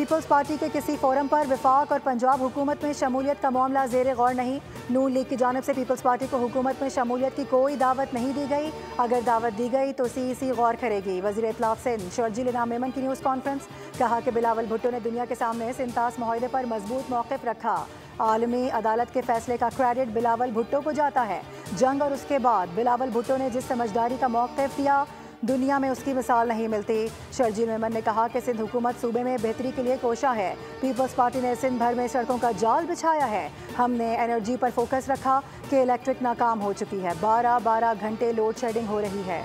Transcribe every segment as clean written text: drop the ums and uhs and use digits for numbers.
Peoples party के किसी forum पर वफाक और पंजाब हुकूमत में शमूलियत का मामला ज़ेर गौर नहीं। नून लीग की जानिब से पीपल्स पार्टी को हुकूमत में शमूलियत की कोई दावत नहीं दी गई। अगर दावत दी गई तो CEC गौर करेगी। वज़ीर इत्तलाफ सिंध शर्जील इनाम मेमन की न्यूज़ कॉन्फ्रेंस, कहा कि बिलावल भुट्टो ने दुनिया के सामने सिंतास मुआहदे पर मजबूत मौक़िफ़ रखा। आलमी अदालत के फैसले का क्रेडिट बिलावल भुट्टो को जाता है। जंग और उसके बाद बिलावल भुट्टो ने जिस समझदारी का मौक़िफ़ दिया, दुनिया में उसकी मिसाल नहीं मिलती। शर्जील मेमन ने कहा कि सिंध हुकूमत सूबे में बेहतरी के लिए कोशा है। पीपल्स पार्टी ने सिंध भर में सड़कों का जाल बिछाया है। हमने एनर्जी पर फोकस रखा कि इलेक्ट्रिक नाकाम हो चुकी है। 12 घंटे लोड शेडिंग हो रही है।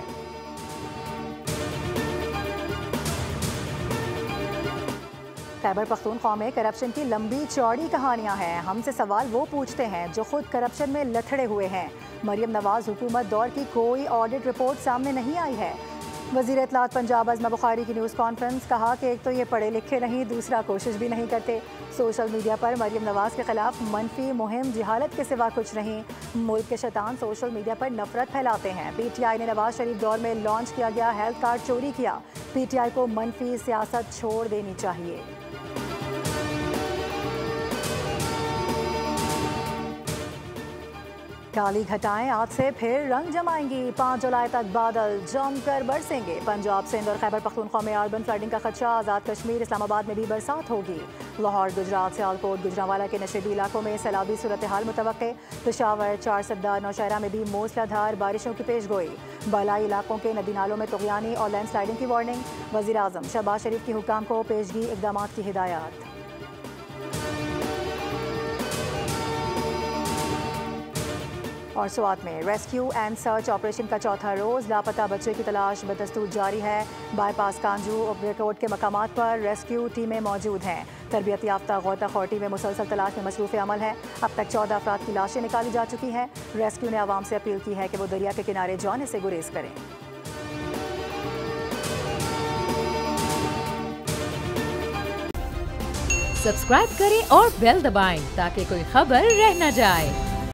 खैबर पख्तूनख्वा में करप्शन की लंबी चौड़ी कहानियां हैं। हमसे सवाल वो पूछते हैं जो खुद करप्शन में लथड़े हुए हैं। मरियम नवाज हुकूमत दौर की कोई ऑडिट रिपोर्ट सामने नहीं आई है। वज़ीर इत्तलात पंजाब अज़मा बुखारी की न्यूज़ कॉन्फ्रेंस, कहा कि एक तो ये पढ़े लिखे नहीं, दूसरा कोशिश भी नहीं करते। सोशल मीडिया पर मरियम नवाज के खिलाफ मनफी मुहिम जिहालत के सिवा कुछ नहीं। मुल्क के शैतान सोशल मीडिया पर नफरत फैलाते हैं। PTI ने नवाज शरीफ दौर में लॉन्च किया गया हेल्थ कार्ड चोरी किया। PTI को मनफी सियासत छोड़ देनी चाहिए। काली घटाएं आज से फिर रंग जमाएंगी। 5 जुलाई तक बादल जमकर बरसेंगे। पंजाब, सिंध और खैबर पख्तूनख्वा में अर्बन फ्लडिंग का खदशा। आज़ाद कश्मीर, इस्लामाबाद में भी बरसात होगी। लाहौर, गुजरात, सियालकोट, गुजरांवाला के नशेबी इलाकों में सैलाबी सूरत हाल मुतवक्के। पेशावर, चारसद्दा, नौशहरा में भी मूसलाधार बारिशों की पेशगोई। बालाई इलाकों के नदी नालों में तुग़यानी और लैंडस्लाइडिंग की वार्निंग। वज़ीर आज़म शहबाज शरीफ की हुक्काम को पेशगी इक़दाम की हिदायत। और स्वात में रेस्क्यू एंड सर्च ऑपरेशन का चौथा रोज़। लापता बच्चे की तलाश बदस्तूर जारी है। बाईपास, कांजू, उपरकोट के मकामात पर रेस्क्यू टीमें मौजूद हैं। तरबियत याफ्ता गौताखोर टीमें मुसलसल तलाश में मसरूफ़ अमल है। अब तक 14 अफराद की लाशें निकाली जा चुकी हैं। रेस्क्यू ने आवाम से अपील की है कि वो दरिया के किनारे जाने से गुरेज करें। सब्सक्राइब करें और बेल दबाएं ताकि कोई खबर रह न जाए।